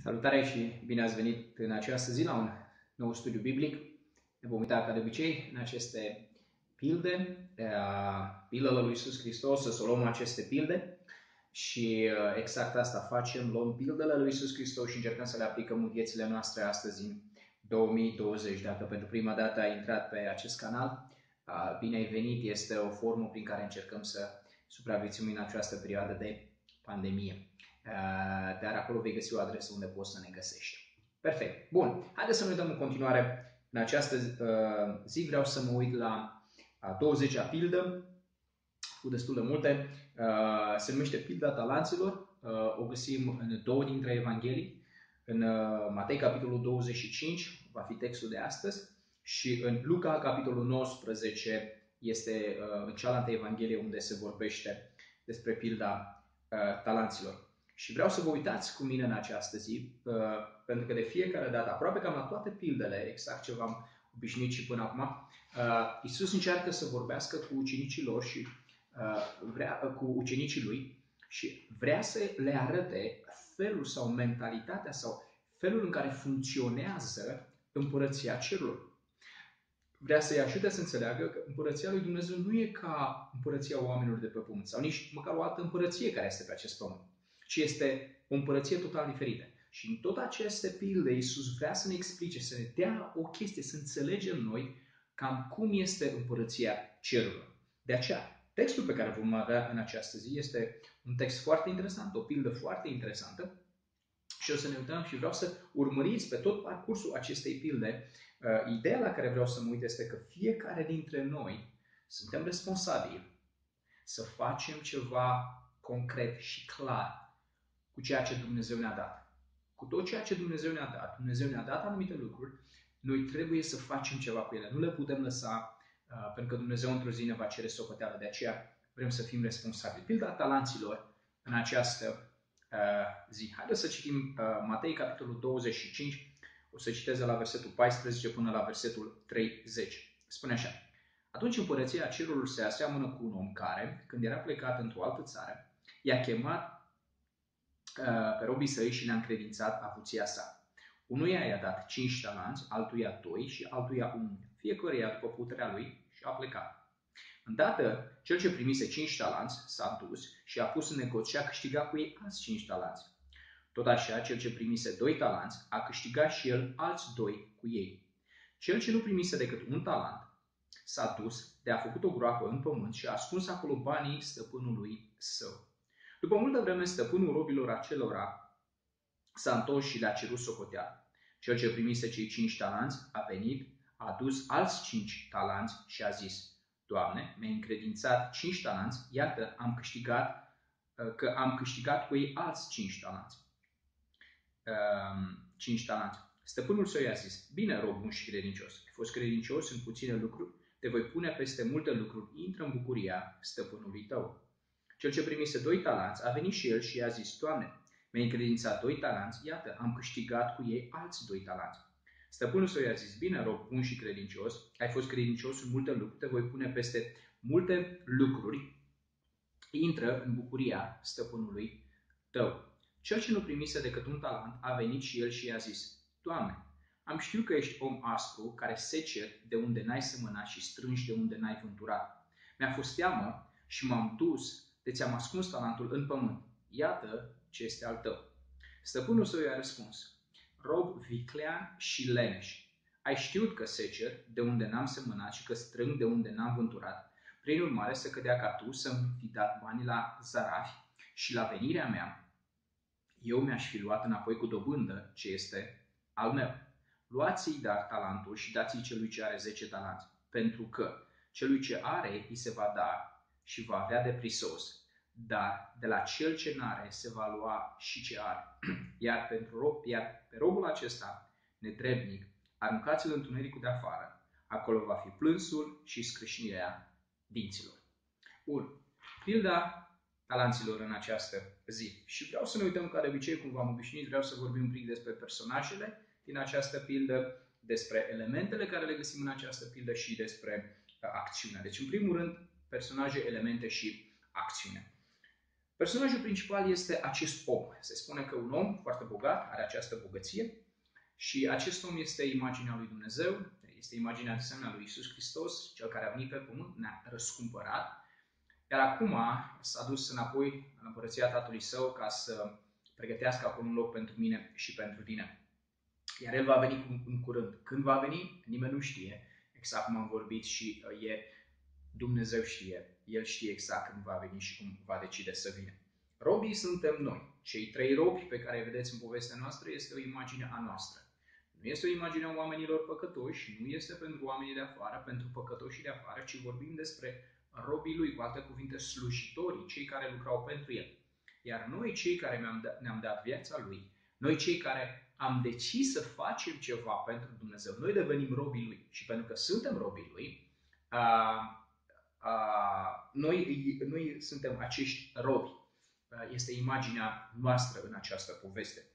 Salutare și bine ați venit în această zi la un nou studiu biblic. Ne vom uita ca de obicei în aceste pilde, pildele lui Iisus Hristos, să luăm aceste pilde și exact asta facem, luăm pildele lui Iisus Hristos și încercăm să le aplicăm în viețile noastre astăzi în 2020. Dacă pentru prima dată ai intrat pe acest canal, bine ai venit, este o formă prin care încercăm să supraviețuim în această perioadă de pandemie. Dar acolo vei găsi o adresă unde poți să ne găsești. Perfect. Bun. Haideți să ne uităm în continuare. În această zi vreau să mă uit la a 20-a pildă, cu destul de multe. Se numește Pilda Talanților. O găsim în două dintre Evanghelii. În Matei, capitolul 25, va fi textul de astăzi, și în Luca, capitolul 19, este în cealaltă Evanghelie unde se vorbește despre Pilda Talanților. Și vreau să vă uitați cu mine în această zi, pentru că de fiecare dată, aproape cam la toate pildele, exact ce v-am obișnuit și până acum, Iisus încearcă să vorbească cu ucenicii lor și cu ucenicii lui și vrea să le arate felul sau mentalitatea sau felul în care funcționează împărăția cerurilor. Vrea să-i ajute să înțeleagă că împărăția lui Dumnezeu nu e ca împărăția oamenilor de pe pământ sau nici măcar o altă împărăție care este pe acest pământ, ci este o împărăție total diferită. Și în tot aceste pilde, Iisus vrea să ne explice, să ne dea o chestie, să înțelegem noi cam cum este împărăția cerurilor. De aceea, textul pe care vom avea în această zi este un text foarte interesant, o pildă foarte interesantă. Și o să ne uităm și vreau să urmăriți pe tot parcursul acestei pilde. Ideea la care vreau să mă uit este că fiecare dintre noi suntem responsabili să facem ceva concret și clar cu ceea ce Dumnezeu ne-a dat. Cu tot ceea ce Dumnezeu ne-a dat anumite lucruri, noi trebuie să facem ceva cu ele. Nu le putem lăsa, pentru că Dumnezeu într-o zi ne va cere socoteală. De aceea vrem să fim responsabili. Pilda talanților în această zi. Haideți să citim Matei, capitolul 25. O să citez de la versetul 14 până la versetul 30. Spune așa: Atunci împărăția cerurilor se aseamănă cu un om care, când era plecat într-o altă țară, i-a chemat pe robii săi și le-a încredințat avuția sa. Unuia i-a dat 5 talanți, altuia 2 și altuia 1, fiecăruia după puterea lui, și a plecat. Îndată, cel ce primise 5 talanți s-a dus și a pus în negoț și a câștigat cu ei alți 5 talanți. Tot așa, cel ce primise 2 talanți a câștigat și el alți 2 cu ei. Cel ce nu primise decât un talent s-a dus, de a făcut o groapă în pământ și a ascuns acolo banii stăpânului său. După multă vreme, stăpânul robilor acelora s-a întors și le-a cerut socoteală. Cel ce primise cei 5 talanți a venit, a adus alți 5 talanți și a zis: Doamne, mi-ai încredințat 5 talanți, iată, am câștigat cu ei alți 5 talanți. 5 talanți. Stăpânul său i-a zis: Bine, rob bun și credincios, ai fost credincios în puține lucruri, te voi pune peste multe lucruri, intră în bucuria stăpânului tău. Cel ce primise 2 talanți a venit și el și i-a zis: Doamne, mi-ai încredințat 2 talanți, iată, am câștigat cu ei alți 2 talanți. Stăpânul său i-a zis: Bine, rob bun și credincios, ai fost credincios în multe lucruri, te voi pune peste multe lucruri, intră în bucuria stăpânului tău. Cel ce nu primise decât un talent a venit și el și i-a zis: Doamne, am știut că ești om aspru, care seceri de unde n-ai semănat și strângi de unde n-ai vânturat. Mi-a fost teamă și m-am dus, de ți-am ascuns talentul în pământ. Iată ce este al tău. Stăpânul său i-a răspuns: Rob viclean și leneș, ai știut că secer de unde n-am semănat și că strâng de unde n-am vânturat. Prin urmare, să cădea ca tu să-mi fi dat banii la zarafi și la venirea mea eu mi-aș fi luat înapoi cu dobândă ce este al meu. Luați-i dar talentul și dați-i celui ce are 10 talanți, pentru că celui ce are îi se va da și va avea de prisos, dar de la cel ce n-are se va lua și ce are. Iar pe robul acesta nedrebnic aruncați-l în întunericul de afară, acolo va fi plânsul și scrâșnirea dinților. Bun. Pilda talanților în această zi. Și vreau să ne uităm, ca de obicei, cum v-am obișnuit, vreau să vorbim un pic despre personajele din această pildă, despre elementele care le găsim în această pildă și despre acțiunea. Deci, în primul rând, personaje, elemente și acțiune. Personajul principal este acest om. Se spune că un om foarte bogat are această bogăție și acest om este imaginea lui Dumnezeu, este imaginea de asemenea lui Iisus Hristos, cel care a venit pe pământ, ne-a răscumpărat, iar acum s-a dus înapoi în împărăția Tatălui Său ca să pregătească acolo un loc pentru mine și pentru tine. Iar El va veni în curând. Când va veni, nimeni nu știe, exact cum am vorbit și Dumnezeu știe. El știe exact când va veni și cum va decide să vină. Robii suntem noi. Cei 3 robi pe care îi vedeți în povestea noastră este o imagine a noastră. Nu este o imagine a oamenilor păcătoși, nu este pentru oamenii de afară, pentru păcătoșii de afară, ci vorbim despre robii lui, cu alte cuvinte, slujitorii, cei care lucrau pentru el. Iar noi, cei care ne-am dat viața lui, noi cei care am decis să facem ceva pentru Dumnezeu, noi devenim robii lui. Și pentru că suntem robii lui, noi suntem acești robi. Este imaginea noastră în această poveste.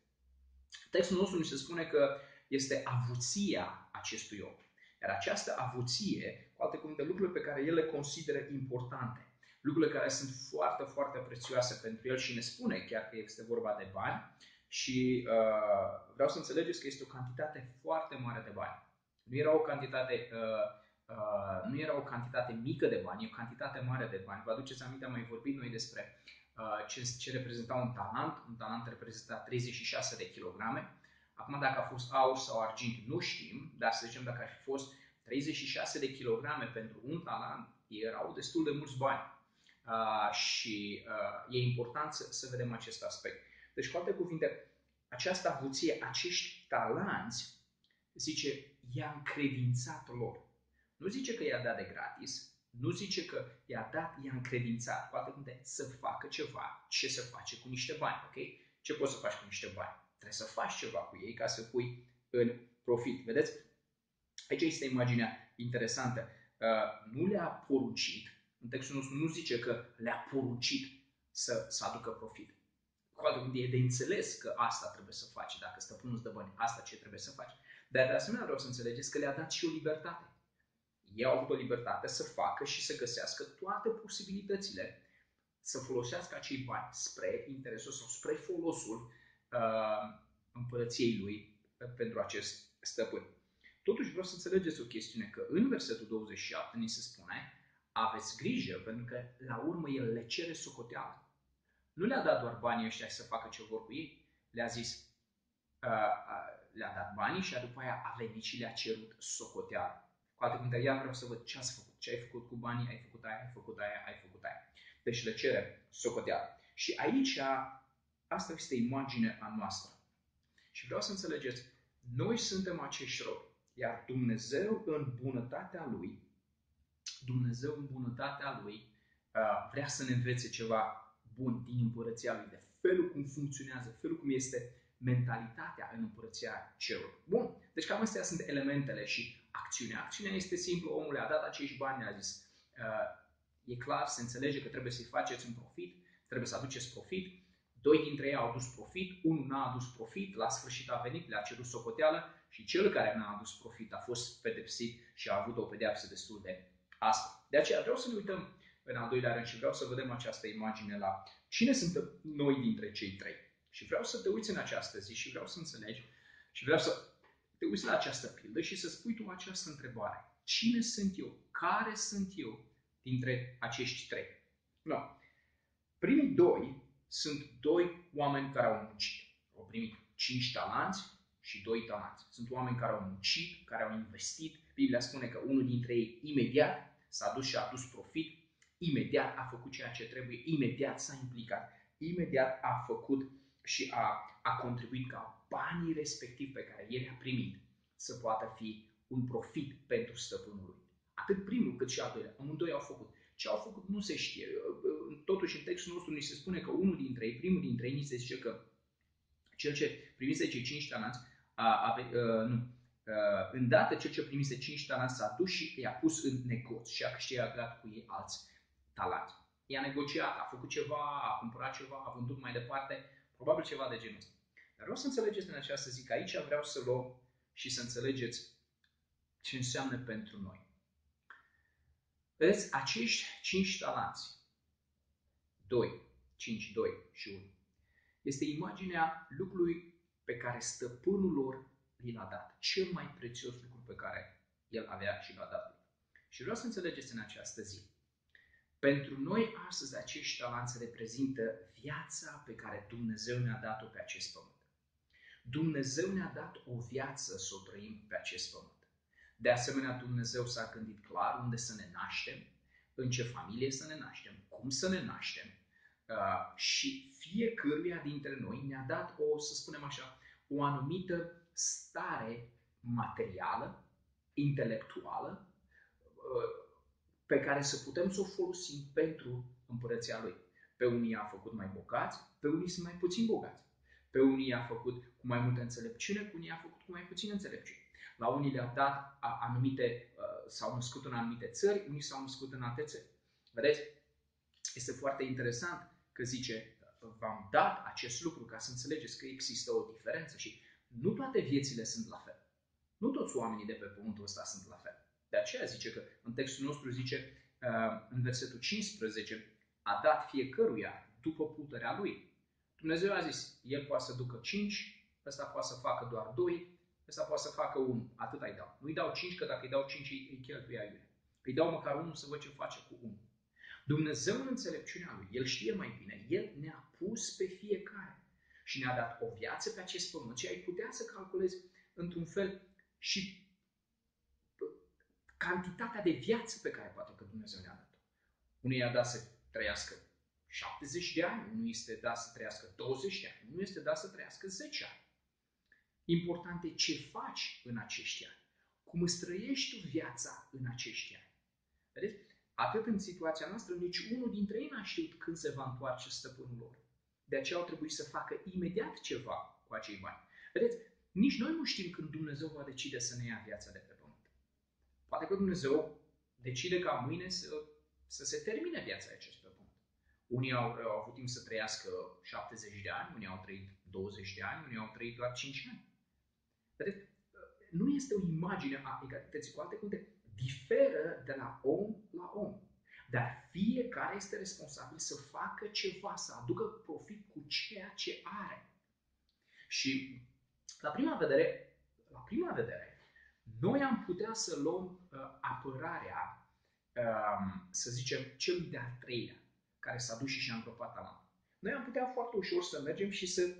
Textul nostru ni se spune că este avuția acestui om. Iar această avuție, cu alte cuvinte, lucrurile pe care el le consideră importante, lucrurile care sunt foarte, foarte prețioase pentru el și ne spune chiar că este vorba de bani și vreau să înțelegeți că este o cantitate foarte mare de bani. Nu era o cantitate mică de bani, e o cantitate mare de bani. Vă aduceți aminte, am mai vorbit noi despre ce reprezenta un talent. Un talent reprezenta 36 de kilograme. Acum, dacă a fost aur sau argint, nu știm, dar să zicem dacă ar fi fost 36 de kilograme pentru un talent, erau destul de mulți bani. Și e important să vedem acest aspect. Deci, cu alte cuvinte, această avuție, acești talanți, zice, i-a încredințat lor. Nu zice că i-a dat de gratis, nu zice că i-a dat, i-a încredințat. Cu alte cuvinte, să facă ceva, ce să face cu niște bani, ok? Ce poți să faci cu niște bani? Trebuie să faci ceva cu ei ca să pui în profit. Vedeți? Aici este imaginea interesantă. Nu le-a poruncit, în textul nostru nu zice că le-a poruncit să aducă profit. Cu alte cuvinte, e de înțeles că asta trebuie să faci. Dacă stăpânul îți dă bani, asta ce trebuie să faci. Dar de asemenea vreau să înțelegeți că le-a dat și o libertate. Ei au avut o libertate să facă și să găsească toate posibilitățile să folosească acei bani spre interesul sau spre folosul împărăției lui pentru acest stăpân. Totuși vreau să înțelegeți o chestiune, că în versetul 27 ni se spune: aveți grijă, pentru că la urmă el le cere socoteală. Nu le-a dat doar banii ăștia să facă ce vor cu ei, le-a zis, le-a dat banii și după aia a venit și le-a cerut socoteală. Cu alte cuvinte, iar vreau să văd ce ați făcut, ce ai făcut cu banii, ai făcut aia, ai făcut aia, ai făcut aia. Deci le cere socoteală. Și aici, asta este imaginea a noastră. Și vreau să înțelegeți, noi suntem acești robi, iar Dumnezeu în bunătatea Lui, vrea să ne învețe ceva bun din împărăția Lui, de felul cum funcționează, felul cum este mentalitatea în împărăția cerului. Bun, deci cam astea sunt elementele și acțiunea. Acțiunea este simplă, omul le-a dat acești bani, le-a zis, e clar, se înțelege că trebuie să-i faceți un profit, trebuie să aduceți profit. 2 dintre ei au adus profit, unul n-a adus profit, la sfârșit a venit, le-a cerut socoteală și cel care n-a adus profit a fost pedepsit și a avut o pedeapsă destul de aspră. De aceea vreau să ne uităm în al doilea rând și vreau să vedem această imagine la cine suntem noi dintre cei 3. Și vreau să te uiți în această zi și vreau să înțelegi și vreau să te uiți la această pildă și să spui tu această întrebare. Cine sunt eu? Care sunt eu dintre acești 3? No. Primii 2 sunt 2 oameni care au muncit. Au primit 5 talanți și 2 talanți. Sunt oameni care au muncit, care au investit. Biblia spune că unul dintre ei imediat s-a dus și a adus profit, imediat a făcut ceea ce trebuie, imediat s-a implicat, imediat a făcut și a contribuit ca banii respectivi pe care el i-a primit să poată fi un profit pentru stăpânul lui. Atât primul cât și al doilea, amândoi au făcut. Ce au făcut nu se știe. Totuși în textul nostru ni se spune că primul dintre ei, ni se zice că cel ce primise cei 5 talanți, îndată cel ce primise 5 talanți s-a dus și i-a pus în negoț și a câștigat cu ei alți talanți. I-a negociat, a făcut ceva, a cumpărat ceva, a vândut mai departe, probabil ceva de genul ăsta. Dar vreau să înțelegeți în această zi că aici vreau să luăm și să înțelegeți ce înseamnă pentru noi. Vedeți, acești 5 talanți, 2 5, 2 și 1. Este imaginea lucrului pe care stăpânul lor l-a dat. Cel mai prețios lucru pe care el avea și l-a dat. Și vreau să înțelegeți în această zi. Pentru noi astăzi acești talanți reprezintă viața pe care Dumnezeu ne-a dat-o pe acest pământ. Dumnezeu ne-a dat o viață să o trăim pe acest pământ. De asemenea, Dumnezeu s-a gândit clar unde să ne naștem, în ce familie să ne naștem, cum să ne naștem. Și fiecăruia dintre noi ne-a dat să spunem așa, o anumită stare materială, intelectuală, pe care să putem să o folosim pentru împărăția Lui. Pe unii i-a făcut mai bogați, pe unii sunt mai puțin bogați. Pe unii i-a făcut cu mai multă înțelepciune, cu unii i-a făcut cu mai puțină înțelepciune. La unii le-a dat anumite, s-au născut în anumite țări, unii s-au născut în alte țări. Vedeți? Este foarte interesant că zice, v-am dat acest lucru ca să înțelegeți că există o diferență și nu toate viețile sunt la fel. Nu toți oamenii de pe pământul ăsta sunt la fel. De aceea zice că în textul nostru zice, în versetul 15, a dat fiecăruia după puterea lui. Dumnezeu a zis, el poate să ducă 5, ăsta poate să facă doar 2, ăsta poate să facă 1, atât îi dau. Nu-i dau 5, că dacă îi dau 5 îi cheltuie aiurea. Îi dau măcar 1 să văd ce face cu 1. Dumnezeu în înțelepciunea Lui, El știe mai bine, El ne-a pus pe fiecare și ne-a dat o viață pe acest pământ și ai putea să calculezi într-un fel și cantitatea de viață pe care poate că Dumnezeu ne-a dat-o. Unul i-a dat să trăiască 70 de ani, unul este dat să trăiască 20 de ani, unul este dat să trăiască 10 ani. Important e ce faci în acești ani, cum îți trăiești tu viața în acești ani. Vedeți? Atât în situația noastră, nici unul dintre ei n-a știut când se va întoarce stăpânul lor. De aceea au trebuit să facă imediat ceva cu acei bani. Vedeți? Nici noi nu știm când Dumnezeu va decide să ne ia viața de pe pământ. Poate că Dumnezeu decide ca mâine să se termine viața aceasta pe pământ. Unii au avut timp să trăiască 70 de ani, unii au trăit 20 de ani, unii au trăit doar 5 ani. Vedeți? Nu este o imagine a egalității. Cu alte cuvinte, diferă de la om la om. Dar fiecare este responsabil să facă ceva, să aducă profit cu ceea ce are. Și la prima vedere, noi am putea să luăm apărarea, să zicem, celui de-al treilea, care s-a dus și a îngropat talentul. Noi am putea foarte ușor să mergem și să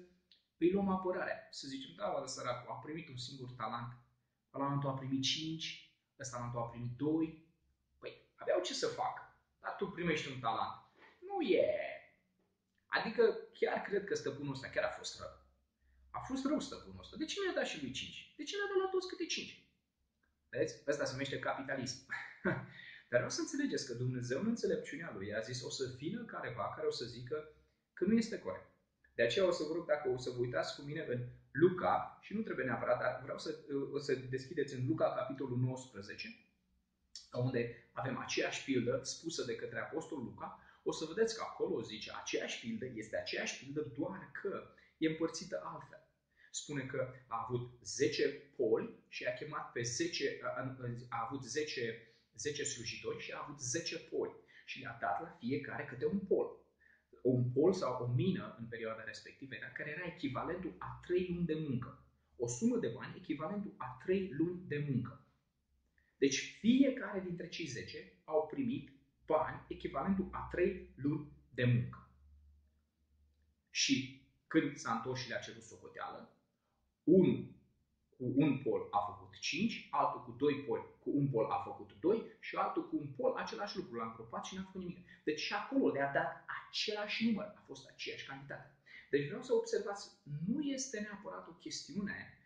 îi luăm apărarea. Să zicem, da, bă, săracul, a primit un singur talent, talentul a primit 5, ăsta talentul a primit 2. Păi, aveau ce să facă, dar tu primești un talent. Nu e... Adică chiar cred că stăpânul ăsta chiar a fost rău. A fost rău stăpânul ăsta. De ce mi-a dat și lui 5? De ce mi-a dat la toți câte 5? Vedeți? Ăsta se numește capitalism. Dar vreau să înțelegeți că Dumnezeu în înțelepciunea Lui a zis o să vină careva care o să zică că nu este corect. De aceea o să vă rog, dacă o să vă uitați cu mine în Luca, și nu trebuie neapărat, dar vreau să deschideți în Luca capitolul 19, unde avem aceeași pildă spusă de către Apostolul Luca, o să vedeți că acolo zice aceeași pildă, este aceeași pildă, doar că e împărțită altfel. Spune că a avut 10 poli și a chemat pe 10, a avut 10 slujitori și a avut 10 poli și le-a dat la fiecare câte un pol. Un pol sau o mină în perioada respectivă, care era echivalentul a 3 luni de muncă. O sumă de bani echivalentul a 3 luni de muncă. Deci fiecare dintre cei 10 au primit bani echivalentul a 3 luni de muncă. Și când s-a întors și le-a cerut socoteală, unul cu un pol a făcut 5, altul cu 2 poli, cu un pol a făcut 2 și altul cu un pol același lucru, l-a îngropat și n-a făcut nimic. Deci și acolo le-a dat același număr, a fost aceeași cantitate. Deci vreau să observați, nu este neapărat o chestiune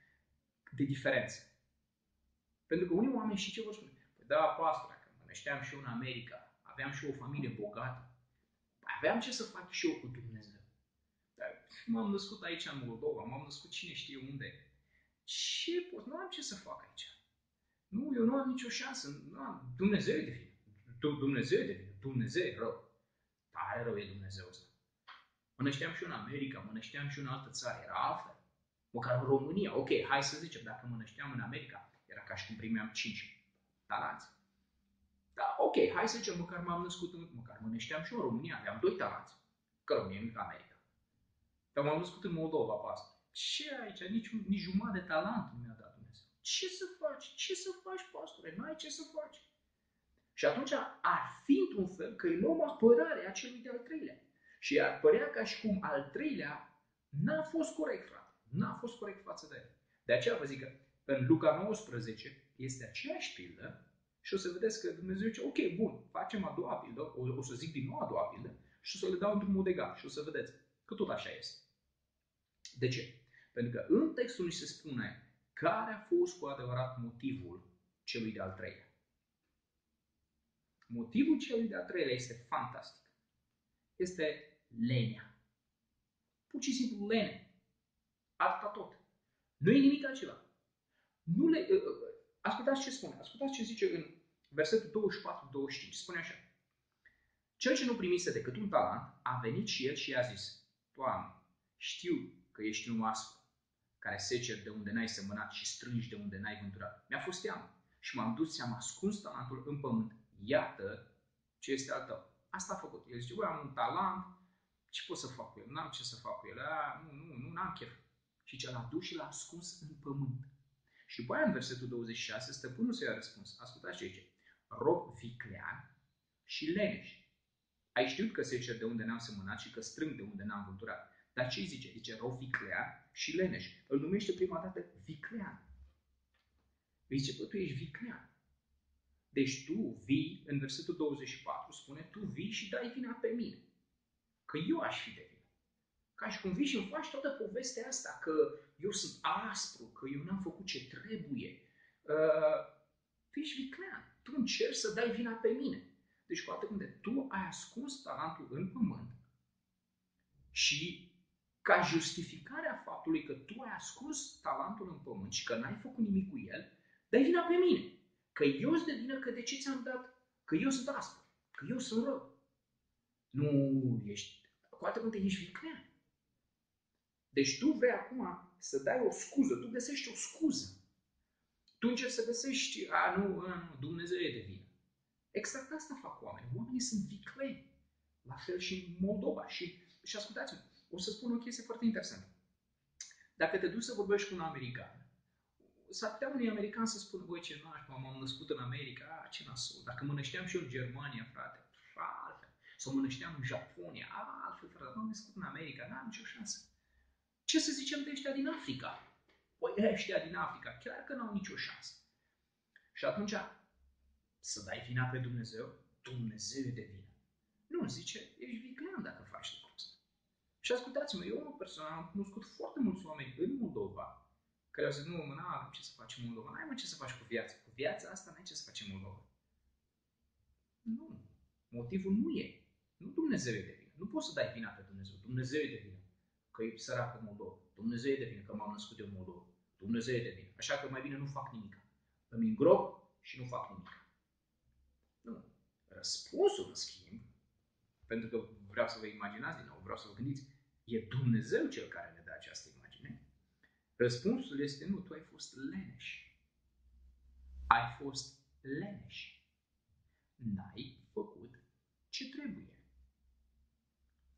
de diferență. Pentru că unii oameni și ce vor spune? Păi da, pastore, că mă nășteam și eu în America, aveam și eu o familie bogată, păi aveam ce să fac și eu cu Dumnezeu. Dar m-am născut aici în Moldova, m-am născut cine știe unde. Ce pot? Nu am ce să fac aici. Nu, eu nu am nicio șansă. Nu am. Dumnezeu e de vină. Dumnezeu e de vină. Dumnezeu e rău. Tare rău e Dumnezeu ăsta. Mă nășteam și eu în America, mă nășteam și eu în altă țară. Era altfel. Măcar în România. Ok, hai să zicem, dacă mă nășteam în America, era ca și cum primeam 5 talanți. Da, ok, hai să zicem, măcar m-am născut, măcar mă nășteam și eu în România, aveam 2 talanți. că România e mică America. Dar m-am născut în Moldova, pastor. Ce aici? Nici jumătate de talent nu mi-a dat Dumnezeu. Ce să faci? Ce să faci, pastore? N-ai ce să faci. Și atunci ar fi într-un fel că îi luăm apărarea celui de-al treilea. Și ar părea ca și cum al treilea n-a fost corect, frate. N-a fost corect față de el. De aceea vă zic că în Luca 19 este aceeași pildă și o să vedeți că Dumnezeu zice, ok, bun, facem a doua pildă, o să zic din nou a doua pildă și o să le dau într-un mod egal și o să vedeți că tot așa este. De ce? Pentru că în textul se spune care a fost cu adevărat motivul celui de-al treilea. Motivul celui de-al treilea este fantastic. Este lenea. Pur și simplu lene. Atâta tot. Nu e nimic altceva. Ascultați ce spune. Ascultați ce zice în versetul 24-25. Spune așa. Cel ce nu primise decât un talent a venit și el și i-a zis: Doamne, știu că ești un oaspăt care seceri de unde n-ai semănat și strângi de unde n-ai vânturat. Mi-a fost teamă și m-am dus și am ascuns talentul în pământ. Iată ce este al tău. Asta a făcut. El zice, băi, am un talent, ce pot să fac cu el? N-am ce să fac cu el. N-am chef. Și ce l-a dus și l-a ascuns în pământ. Și după aia, în versetul 26, stăpânul i-a răspuns. Ascultați ce zice. Rob viclean și leneș. Ai știut că secer de unde n-am semănat și că strâng de unde n-am vânturat. Dar ce zice? Zice rob viclean și leneș. Îl numește prima dată viclean. Îi zice, bă, tu ești viclean. Deci tu vii, în versetul 24 spune, tu vii și dai vina pe mine. Că eu aș fi de vină. Ca și cum vii și îmi faci toată povestea asta, că eu sunt aspru, că eu n-am făcut ce trebuie. Tu ești viclean. Tu încerci să dai vina pe mine. Deci, cu alte cuvinte, tu ai ascuns talentul în pământ și ca justificare a faptului că tu ai ascuns talentul în pământ și că n-ai făcut nimic cu el, dai vina pe mine. Că eu sunt de vină, că de ce ți-am dat? Că eu sunt aspru, că eu sunt rău. Nu ești, cu alte cuvinte, ești viclean. Deci tu vrei acum să dai o scuză, tu găsești o scuză. Tu încerci să găsești, nu, Dumnezeu e de vină. Exact asta fac oamenii. Oamenii sunt vicleni. La fel și în Moldova. Și ascultați-mă, o să spun o chestie foarte interesantă. Dacă te duci să vorbești cu un american, s-ar putea unui american să spună, băi, ce nașpa, m-am născut în America, ce nasol. Dacă mă nășteam și eu în Germania, frate, altfel. Sau mă nășteam în Japonia, altfel, frate, m-am născut în America, n-am nicio șansă. Ce să zicem de ăștia din Africa? Păi ăștia din Africa, chiar că n-au nicio șansă. Și atunci, să dai vina pe Dumnezeu, Dumnezeu e de vină. Nu, zice, ești viclean dacă faci lucrul ăsta. Și ascultați-mă, eu unul personal am cunoscut foarte mulți oameni în Moldova care au zis, nu, mă, n-avem ce să facem în Moldova, n-ai mă ce să faci cu viața. Cu viața asta n-ai ce să faci în Moldova. Nu. Motivul nu e. Nu Dumnezeu e de vină. Nu poți să dai vina pe Dumnezeu. Dumnezeu e de vină că e săracă Moldova. Dumnezeu e de vină că m-am născut eu în Moldova. Dumnezeu e de vină. Așa că mai bine nu fac nimic. Îmi îngrop și nu fac nimic. Nu. Răspunsul, în schimb, pentru că vreau să vă imaginați din nou, vreau să vă gândiți, e Dumnezeu cel care ne dă această imagine. Răspunsul este nu, tu ai fost leneș. Ai fost leneș. N-ai făcut ce trebuie.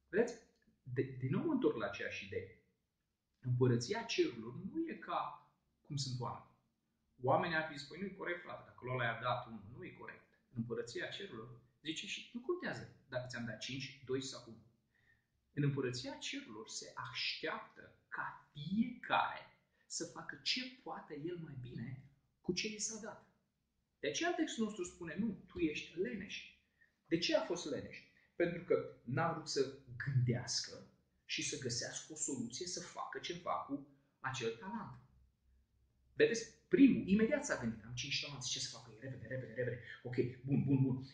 Vedeți? Din nou mă întorc la aceeași idee. Împărăția cerurilor nu e ca cum sunt oameni. Oamenii ar fi zis, păi nu e corect, frate, dacă ăla i-a dat unul, nu e corect. Împărăția cerurilor zice și nu contează dacă ți-am dat 5, 2 sau 1. În împărăția cerurilor se așteaptă ca fiecare să facă ce poate el mai bine cu ce i s-a dat. De aceea textul nostru spune, nu, tu ești leneș. De ce a fost leneș? Pentru că n-a vrut să gândească și să găsească o soluție să facă ceva cu acel talent. Vedeți, primul, imediat s-a gândit, am 5 talanți, ce să fac cu ei? Repede. Ok, bun.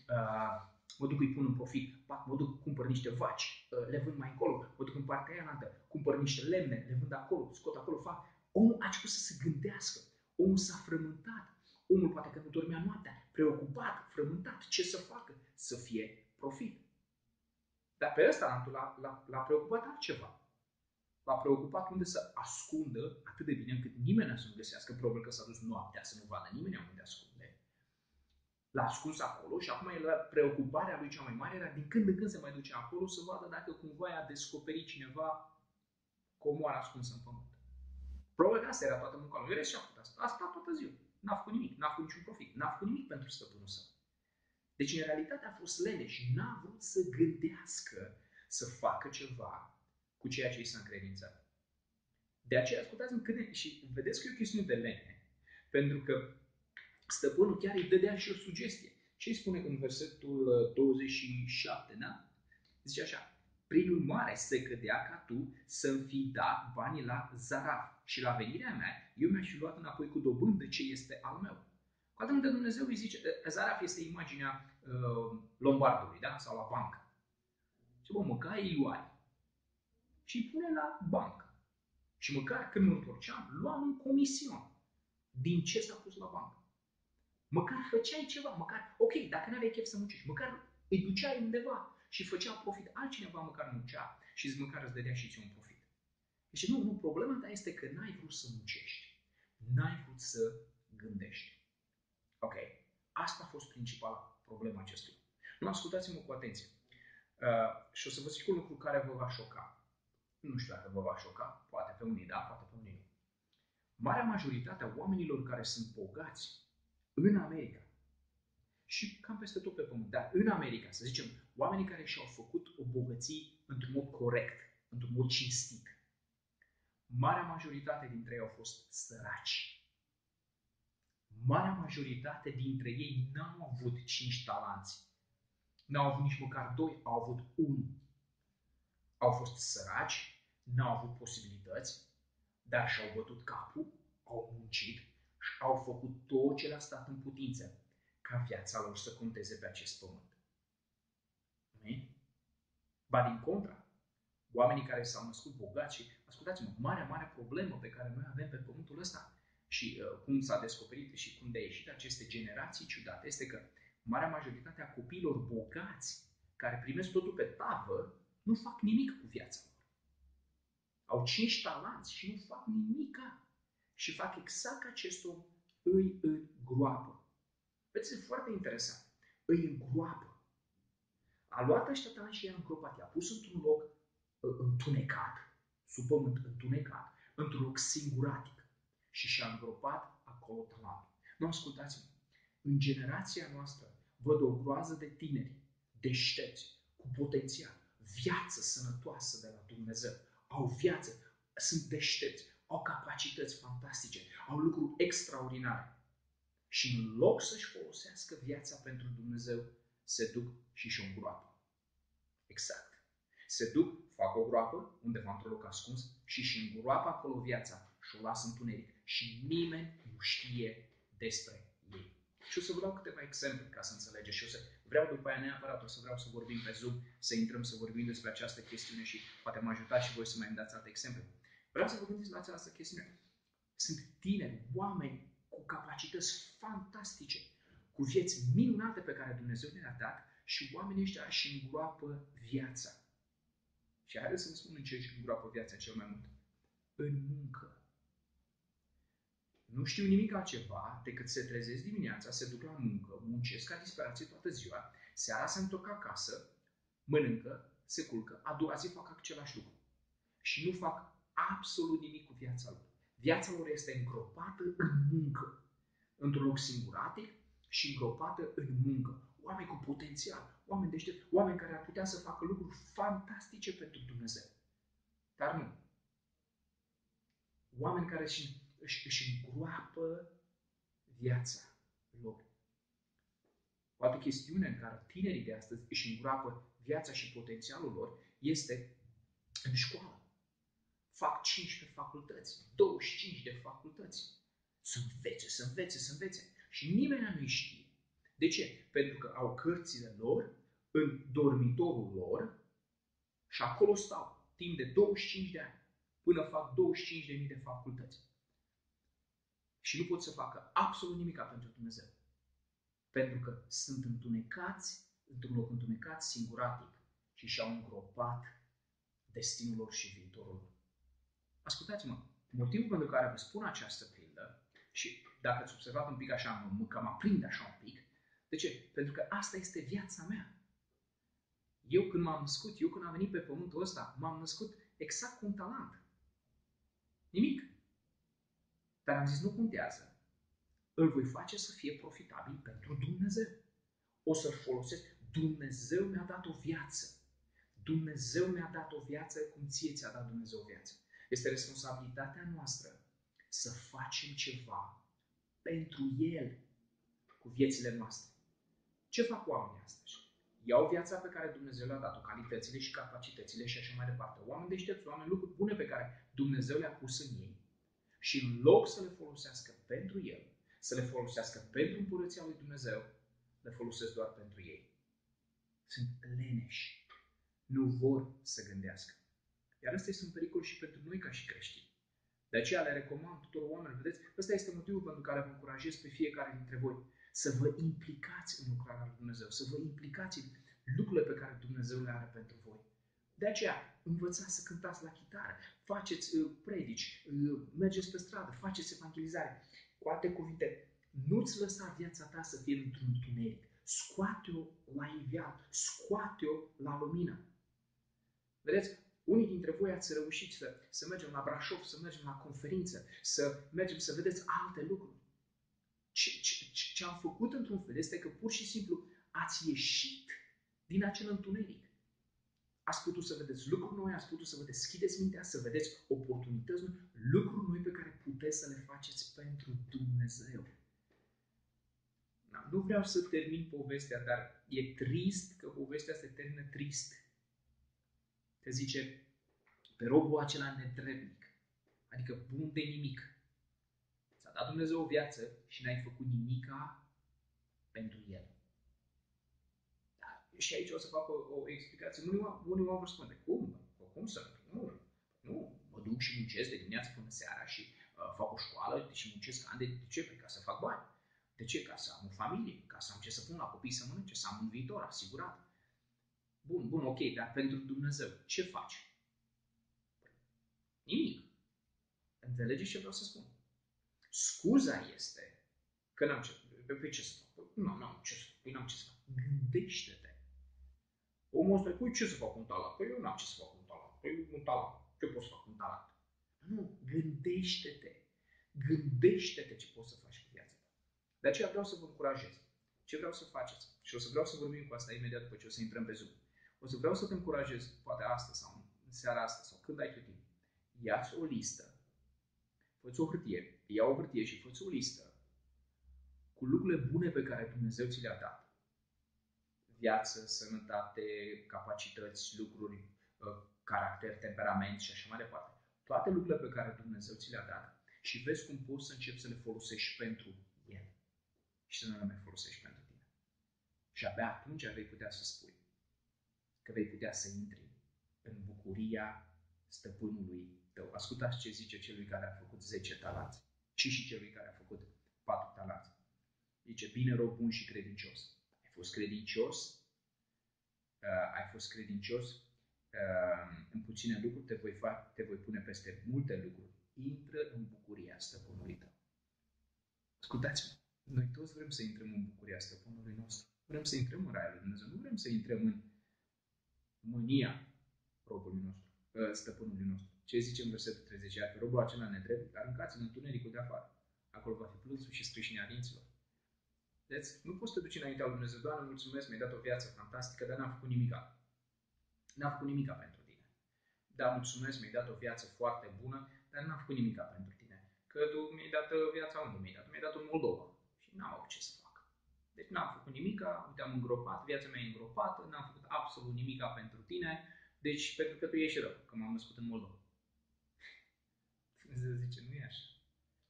Mă duc, îi pun în profit, mă duc, cumpăr niște vaci, le vând mai încolo, mă duc în partea aia înaltă, cumpăr niște lemne, le vând acolo, scot acolo, fac. Omul a început să se gândească, omul s-a frământat, omul poate că nu dormea noaptea, preocupat, frământat, ce să facă? Să fie profit. Dar pe ăsta l-a preocupat altceva. L-a preocupat unde să ascundă atât de bine încât nimeni să nu găsească, probabil că s-a dus noaptea să nu vadă nimeni unde ascunde. L-a ascuns acolo și acum preocuparea lui cea mai mare era din când în când se mai duce acolo să vadă dacă cumva i-a descoperit cineva comoara ascunsă în pământ. Probabil că asta era toată munca lui. Și a făcut asta. A stat toată ziua. N-a făcut nimic. N-a făcut niciun profit. N-a făcut nimic pentru stăpânul său. Deci, în realitate, a fost leneș și n-a vrut să gândească să facă ceva cu ceea ce i s-a încredințat. De aceea, ascultați-mă cât de... Și vedeți că e o chestiune de lene. Pentru că stăpânul chiar îi dădea și o sugestie. Ce îi spune în versetul 27, da? Zice așa: prin urmare se cădea ca tu să-mi fi dat banii la zaraf și la venirea mea eu mi-aș fi luat înapoi cu dobândă ce este al meu. Cu alte cuvinte, Dumnezeu îi zice, zaraf este imaginea lombardului, da? Sau la bancă. Și bă, măcar îi luai și îi pune la bancă. Și măcar când mă întorceam, luam un comision din ce s-a pus la bancă. Măcar făceai ceva, măcar, ok, dacă n-aveai chef să muncești, măcar îi duceai undeva și făcea profit. Altcineva măcar muncea și măcar îți dădea și ție un profit. Deci nu, problema ta este că n-ai vrut să muncești. N-ai vrut să gândești. Ok? Asta a fost principala problema acestui. Nu, ascultați-mă cu atenție. Și o să vă zic un lucru care vă va șoca. Nu știu dacă vă va șoca, poate pe unii da, poate pe unii nu. Marea majoritate a oamenilor care sunt bogați în America și cam peste tot pe pământ, dar în America, să zicem, oamenii care și-au făcut o bogăție într-un mod corect, într-un mod cinstit, marea majoritate dintre ei au fost săraci. Marea majoritate dintre ei n-au avut 5 talanți. N-au avut nici măcar 2, au avut 1. Au fost săraci, n-au avut posibilități, dar și-au bătut capul, au muncit și au făcut tot ce le-a stat în putință ca viața lor să conteze pe acest pământ. Amin? Ba din contra, oamenii care s-au născut bogați și, ascultați-mă, mare problemă pe care noi avem pe pământul ăsta și cum s-a descoperit și cum de a ieșit aceste generații ciudate, este că marea majoritate a copiilor bogați care primesc totul pe tavă nu fac nimic cu viața lor. Au 5 talanți și nu fac nimica. Și fac exact ca acest om, îi îngroapă. Vedeți, e foarte interesant. Îi îngroapă. A luat ăștia talanți și i-a îngropat. I-a pus într-un loc întunecat, sub pământ întunecat, într-un loc singuratic. Și și-a îngropat acolo talentul. Nu, ascultați-mă. În generația noastră văd o groază de tineri, deștepți, cu potențial, viață sănătoasă de la Dumnezeu. Au viață, sunt deștepți, au capacități fantastice, au lucruri extraordinare. Și în loc să-și folosească viața pentru Dumnezeu, se duc și-și o îngroapă. Exact. Se duc, fac o groapă, undeva într-un loc ascuns, și îngroapă acolo viața și o lasă întuneric și nimeni nu știe despre ei. Și o să vă dau câteva exemple ca să înțelegeți și vreau după aia neapărat, vreau să vorbim pe Zoom, să intrăm să vorbim despre această chestiune și poate mă ajutați și voi să mai îmi dați alte exemple. Vreau să vă gândiți la această chestiune. Sunt tineri, oameni cu capacități fantastice, cu vieți minunate pe care Dumnezeu le-a dat și oamenii ăștia își îngroapă viața. Și haideți să vă spun în ce își îngroapă viața cel mai mult. În muncă. Nu știu nimic altceva decât se trezesc dimineața, se duc la muncă, muncesc ca disperație toată ziua, seara se întorc acasă, mănâncă, se culcă, a doua zi fac același lucru. Și nu fac absolut nimic cu viața lor. Viața lor este îngropată în muncă. Într-un loc singuratic și îngropată în muncă. Oameni cu potențial, oameni deștepți, oameni care ar putea să facă lucruri fantastice pentru Dumnezeu. Dar nu. Oameni care își îngroapă viața lor. O altă chestiune în care tinerii de astăzi își îngroapă viața și potențialul lor este în școală. Fac 15 facultăți, 25 de facultăți. Să învețe. Și nimeni nu-i știe. De ce? Pentru că au cărțile lor în dormitorul lor și acolo stau timp de 25 de ani până fac 25.000 de facultăți. Și nu pot să facă absolut nimic pentru Dumnezeu. Pentru că sunt întunecați, într-un loc întunecat, singuratic și și-au îngropat destinul lor și viitorul lor. Ascultați-mă, motivul pentru care vă spun această pildă, și dacă ați observat un pic așa, mă cam aprind așa un pic, De ce? Pentru că asta este viața mea. Eu când m-am născut, eu când am venit pe pământul ăsta, m-am născut exact cu un talent. Nimic. Dar am zis, nu contează. Îl voi face să fie profitabil pentru Dumnezeu. O să-l folosesc. Dumnezeu mi-a dat o viață. Dumnezeu mi-a dat o viață cum ție ți-a dat Dumnezeu o viață. Este responsabilitatea noastră să facem ceva pentru El cu viețile noastre. Ce fac oamenii astăzi? Iau viața pe care Dumnezeu le-a dat-o, calitățile și capacitățile și așa mai departe. Oameni deștepți, oameni lucruri bune pe care Dumnezeu le-a pus în ei și în loc să le folosească pentru El, să le folosească pentru împărăția lui Dumnezeu, le folosesc doar pentru ei. Sunt leneși. Nu vor să gândească. Iar ăsta este un pericol și pentru noi ca și creștini. De aceea le recomand tuturor oamenilor, vedeți, ăsta este motivul pentru care vă încurajez pe fiecare dintre voi să vă implicați în lucrarea lui Dumnezeu, să vă implicați în lucrurile pe care Dumnezeu le are pentru voi. De aceea, învățați să cântați la chitară, faceți predici, mergeți pe stradă, faceți evangelizare. Cu alte cuvinte, nu-ți lăsa viața ta să fie într-un întuneric. Scoate-o la iveală, scoate-o la lumină. Vedeți? Unii dintre voi ați reușit să mergem la Brașov, să mergem la conferință, să mergem să vedeți alte lucruri. Ce am făcut într-un fel este că pur și simplu ați ieșit din acel întuneric. Ați putut să vedeți lucruri noi, ați putut să vă deschideți mintea, să vedeți oportunități noi, lucruri noi pe care puteți să le faceți pentru Dumnezeu. Nu vreau să termin povestea, dar e trist că povestea se termină trist. Te zice, pe robul acela netrebnic, adică bun de nimic. Ți-a dat Dumnezeu o viață și n-ai făcut nimica pentru El. Da. Și aici o să fac o explicație. Unii oameni vor spune, cum să? Nu, mă duc și muncesc de dimineață până seara și fac o școală și muncesc ani de ce? Ca să fac bani. De ce? Ca să am o familie, ca să am ce să pun la copii să mănânce, să am un viitor asigurat. Bun, ok, dar pentru Dumnezeu, ce faci? Nimic. Înțelegeți ce vreau să spun? Scuza este că n-am ce, pe ce să fac? N-am ce să fac. Păi n-am ce să fac. Gândește-te. Omul ăsta, păi ce să fac un talent? Păi eu n-am ce să fac un talent. Păi un talent. Ce pot să fac un talent? Nu, gândește-te. Gândește-te ce poți să faci cu viața ta. De aceea vreau să vă încurajez. Ce vreau să faceți? Și o să vreau să vorbim cu asta imediat după ce o să intrăm pe Zoom. O să vreau să te încurajez, poate astăzi sau în seara asta sau când ai tu timp. Ia-ți o listă. Fă-ți o hârtie. Ia o hârtie și fă-ți o listă cu lucrurile bune pe care Dumnezeu ți le-a dat. Viață, sănătate, capacități, lucruri, caracter, temperament și așa mai departe. Toate lucrurile pe care Dumnezeu ți le-a dat și vezi cum poți să începi să le folosești pentru El și să nu le mai folosești pentru tine. Și abia atunci vei putea să spui că vei putea să intri în bucuria stăpânului tău. Ascultați ce zice celui care a făcut 10 talanți și celui care a făcut 4 talanți. Zice, bine rob bun și credincios. Ai fost credincios în puține lucruri, te voi pune peste multe lucruri. Intră în bucuria stăpânului tău. Ascultați-mă, noi toți vrem să intrăm în bucuria stăpânului nostru. Vrem să intrăm în raiul lui Dumnezeu. Nu vrem să intrăm în mânia robului nostru, stăpânului nostru. Ce zice în versetul 30? Iar pe robul acela nedrept, aruncați în întunericul de afară. Acolo va fi plânsul și scrâșnia dinților. Deci, nu poți să te duci înaintea lui Dumnezeu. Doamne, mulțumesc, mi-ai dat o viață fantastică, dar n-am făcut nimica. N-am făcut nimica pentru tine. Da, mulțumesc, mi-ai dat o viață foarte bună, dar n-am făcut nimica pentru tine. Că tu mi-ai dat viața unde mi-ai dat? Mi-ai dat în Moldova. Și n-am avut ce să fac. Deci n-am făcut nimica, uite, am îngropat, viața mea e îngropată, n-am făcut absolut nimica pentru tine, deci pentru că tu ești rău, că m-am născut în Moldova. Dumnezeu zice, nu e așa.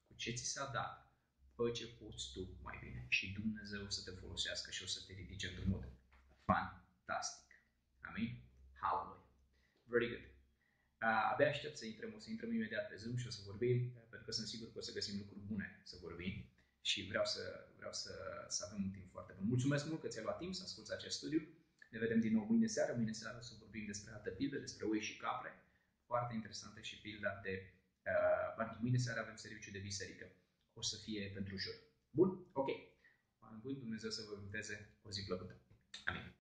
Cu ce ți s-a dat? Fă ce poți tu mai bine și Dumnezeu o să te folosească și o să te ridice într-un mod fantastic. Amin? Hallelujah. Very good. Abia aștept să intrăm, o să intrăm imediat pe Zoom și o să vorbim, pentru că sunt sigur că o să găsim lucruri bune să vorbim și vreau să avem un timp foarte bun. Mulțumesc mult că ți-ai luat timp să asculți acest studiu. Ne vedem din nou mâine seară. Mâine seară o să vorbim despre altă pildă, despre oi și capre. Foarte interesantă și pilda de... Mâine seară avem serviciu de biserică. O să fie pentru joi. Bun? Ok. înapoi. Dumnezeu să vă vinteze o zi plăcută. Amin.